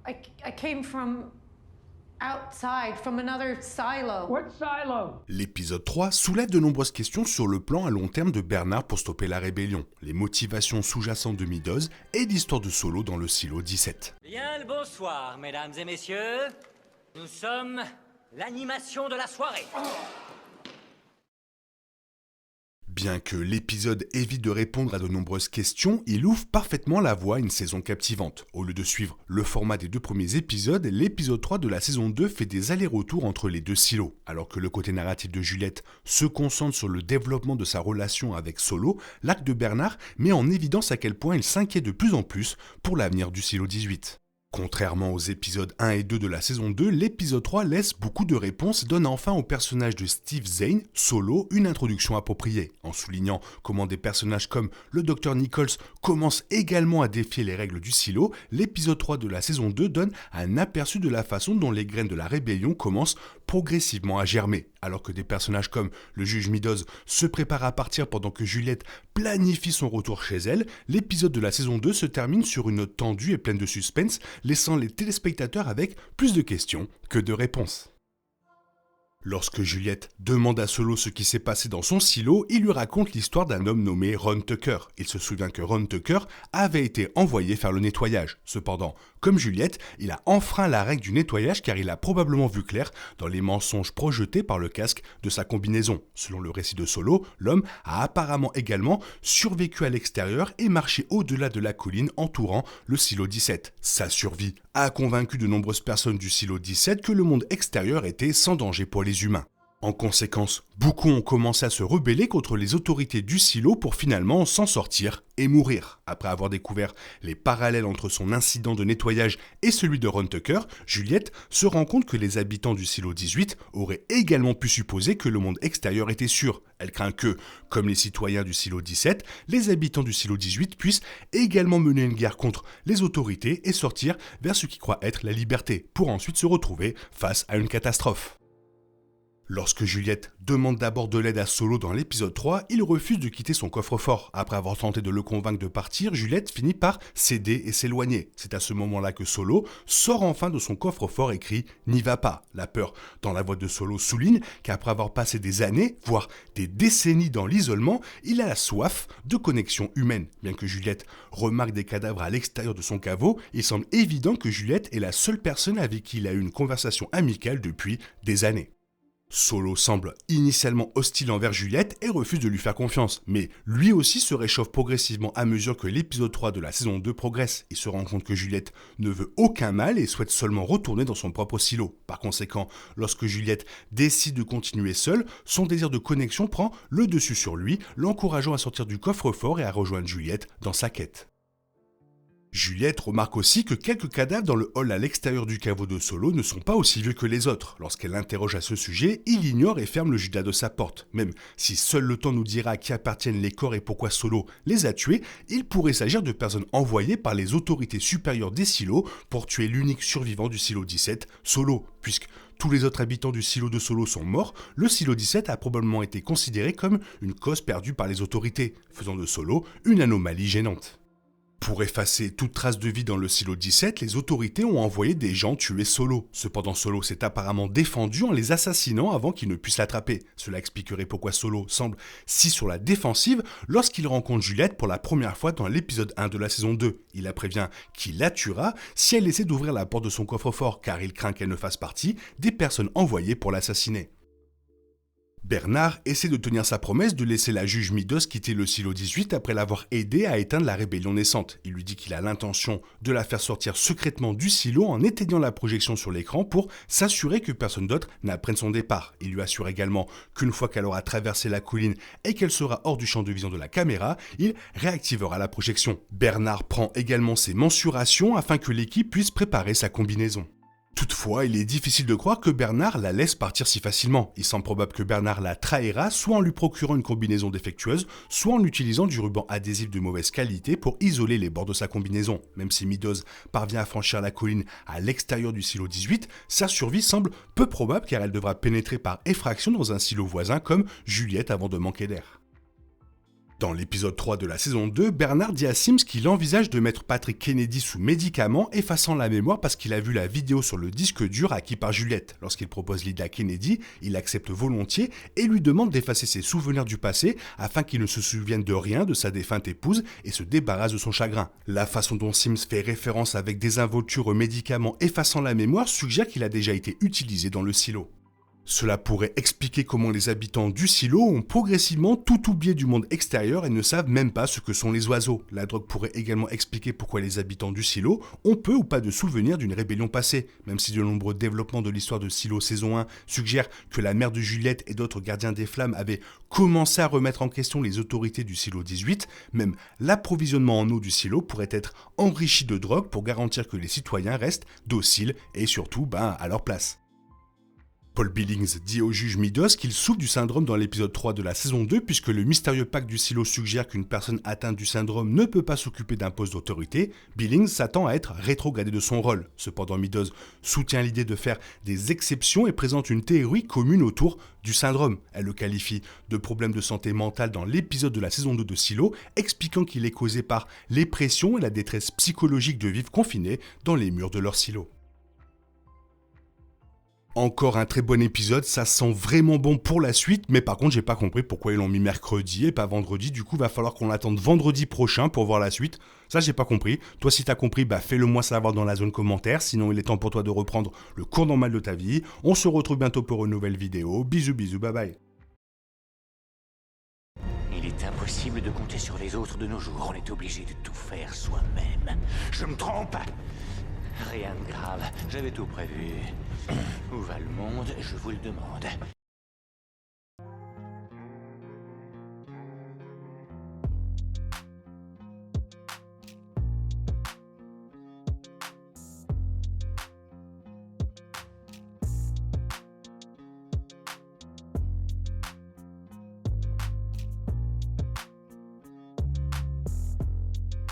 I came from outside, from another silo. What silo? L'épisode 3 soulève de nombreuses questions sur le plan à long terme de Bernard pour stopper la rébellion, les motivations sous-jacentes de Meadows et l'histoire de Solo dans le silo 17. Bien le bonsoir, mesdames et messieurs. Nous sommes l'animation de la soirée. Bien que l'épisode évite de répondre à de nombreuses questions, il ouvre parfaitement la voie à une saison captivante. Au lieu de suivre le format des 2 premiers épisodes, l'épisode 3 de la saison 2 fait des allers-retours entre les 2 silos. Alors que le côté narratif de Juliette se concentre sur le développement de sa relation avec Solo, l'arc de Bernard met en évidence à quel point il s'inquiète de plus en plus pour l'avenir du silo 18. Contrairement aux épisodes 1 et 2 de la saison 2, l'épisode 3 laisse beaucoup de réponses et donne enfin au personnage de Steve Zane, Solo, une introduction appropriée, en soulignant comment des personnages comme le Dr Nichols commencent également à défier les règles du silo. L'épisode 3 de la saison 2 donne un aperçu de la façon dont les graines de la rébellion commencent progressivement à germer, alors que des personnages comme le juge Meadows se préparent à partir pendant que Juliette planifie son retour chez elle. L'épisode de la saison 2 se termine sur une note tendue et pleine de suspense, laissant les téléspectateurs avec plus de questions que de réponses. Lorsque Juliette demande à Solo ce qui s'est passé dans son silo, il lui raconte l'histoire d'un homme nommé Ron Tucker. Il se souvient que Ron Tucker avait été envoyé faire le nettoyage. Cependant, comme Juliette, il a enfreint la règle du nettoyage car il a probablement vu clair dans les mensonges projetés par le casque de sa combinaison. Selon le récit de Solo, l'homme a apparemment également survécu à l'extérieur et marché au-delà de la colline entourant le silo 17. Sa survie a convaincu de nombreuses personnes du silo 17 que le monde extérieur était sans danger pour les humains. En conséquence, beaucoup ont commencé à se rebeller contre les autorités du silo pour finalement s'en sortir et mourir. Après avoir découvert les parallèles entre son incident de nettoyage et celui de Ron Tucker, Juliette se rend compte que les habitants du silo 18 auraient également pu supposer que le monde extérieur était sûr. Elle craint que, comme les citoyens du silo 17, les habitants du silo 18 puissent également mener une guerre contre les autorités et sortir vers ce qu'ils croient être la liberté, pour ensuite se retrouver face à une catastrophe. Lorsque Juliette demande d'abord de l'aide à Solo dans l'épisode 3, il refuse de quitter son coffre-fort. Après avoir tenté de le convaincre de partir, Juliette finit par céder et s'éloigner. C'est à ce moment-là que Solo sort enfin de son coffre-fort et crie « N'y va pas ». La peur dans la voix de Solo souligne qu'après avoir passé des années, voire des décennies dans l'isolement, il a la soif de connexion humaine. Bien que Juliette remarque des cadavres à l'extérieur de son caveau, il semble évident que Juliette est la seule personne avec qui il a eu une conversation amicale depuis des années. Solo semble initialement hostile envers Juliette et refuse de lui faire confiance, mais lui aussi se réchauffe progressivement à mesure que l'épisode 3 de la saison 2 progresse. Il se rend compte que Juliette ne veut aucun mal et souhaite seulement retourner dans son propre silo. Par conséquent, lorsque Juliette décide de continuer seule, son désir de connexion prend le dessus sur lui, l'encourageant à sortir du coffre-fort et à rejoindre Juliette dans sa quête. Juliette remarque aussi que quelques cadavres dans le hall à l'extérieur du caveau de Solo ne sont pas aussi vieux que les autres. Lorsqu'elle l'interroge à ce sujet, il ignore et ferme le judas de sa porte. Même si seul le temps nous dira à qui appartiennent les corps et pourquoi Solo les a tués, il pourrait s'agir de personnes envoyées par les autorités supérieures des silos pour tuer l'unique survivant du silo 17, Solo. Puisque tous les autres habitants du silo de Solo sont morts, le silo 17 a probablement été considéré comme une cause perdue par les autorités, faisant de Solo une anomalie gênante. Pour effacer toute trace de vie dans le silo 17, les autorités ont envoyé des gens tuer Solo. Cependant, Solo s'est apparemment défendu en les assassinant avant qu'ils ne puissent l'attraper. Cela expliquerait pourquoi Solo semble si sur la défensive lorsqu'il rencontre Juliette pour la première fois dans l'épisode 1 de la saison 2. Il la prévient qu'il la tuera si elle essaie d'ouvrir la porte de son coffre-fort, car il craint qu'elle ne fasse partie des personnes envoyées pour l'assassiner. Bernard essaie de tenir sa promesse de laisser la juge Meadows quitter le silo 18 après l'avoir aidé à éteindre la rébellion naissante. Il lui dit qu'il a l'intention de la faire sortir secrètement du silo en éteignant la projection sur l'écran pour s'assurer que personne d'autre n'apprenne son départ. Il lui assure également qu'une fois qu'elle aura traversé la colline et qu'elle sera hors du champ de vision de la caméra, il réactivera la projection. Bernard prend également ses mensurations afin que l'équipe puisse préparer sa combinaison. Toutefois, il est difficile de croire que Bernard la laisse partir si facilement. Il semble probable que Bernard la trahira soit en lui procurant une combinaison défectueuse, soit en utilisant du ruban adhésif de mauvaise qualité pour isoler les bords de sa combinaison. Même si Meadows parvient à franchir la colline à l'extérieur du silo 18, sa survie semble peu probable car elle devra pénétrer par effraction dans un silo voisin comme Juliette avant de manquer d'air. Dans l'épisode 3 de la saison 2, Bernard dit à Sims qu'il envisage de mettre Patrick Kennedy sous médicaments, effaçant la mémoire parce qu'il a vu la vidéo sur le disque dur acquis par Juliette. Lorsqu'il propose l'idée à Kennedy, il accepte volontiers et lui demande d'effacer ses souvenirs du passé afin qu'il ne se souvienne de rien de sa défunte épouse et se débarrasse de son chagrin. La façon dont Sims fait référence avec désinvolture aux médicaments effaçant la mémoire suggère qu'il a déjà été utilisé dans le silo. Cela pourrait expliquer comment les habitants du silo ont progressivement tout oublié du monde extérieur et ne savent même pas ce que sont les oiseaux. La drogue pourrait également expliquer pourquoi les habitants du silo ont peu ou pas de souvenirs d'une rébellion passée. Même si de nombreux développements de l'histoire de Silo saison 1 suggèrent que la mère de Juliette et d'autres gardiens des flammes avaient commencé à remettre en question les autorités du silo 18, même l'approvisionnement en eau du silo pourrait être enrichi de drogue pour garantir que les citoyens restent dociles et surtout à leur place. Paul Billings dit au juge Meadows qu'il souffre du syndrome dans l'épisode 3 de la saison 2 puisque le mystérieux pacte du silo suggère qu'une personne atteinte du syndrome ne peut pas s'occuper d'un poste d'autorité. Billings s'attend à être rétrogradé de son rôle. Cependant, Meadows soutient l'idée de faire des exceptions et présente une théorie commune autour du syndrome. Elle le qualifie de problème de santé mentale dans l'épisode de la saison 2 de Silo, expliquant qu'il est causé par les pressions et la détresse psychologique de vivre confinés dans les murs de leur silo. Encore un très bon épisode, ça sent vraiment bon pour la suite, mais par contre j'ai pas compris pourquoi ils l'ont mis mercredi et pas vendredi, du coup va falloir qu'on l'attende vendredi prochain pour voir la suite. Ça j'ai pas compris, toi si t'as compris, fais-le moi savoir dans la zone commentaire, sinon il est temps pour toi de reprendre le cours normal de ta vie. On se retrouve bientôt pour une nouvelle vidéo, bisous bisous, bye bye. Il est impossible de compter sur les autres de nos jours, on est obligé de tout faire soi-même. Je me trompe? Rien de grave, j'avais tout prévu. Où va le monde, je vous le demande.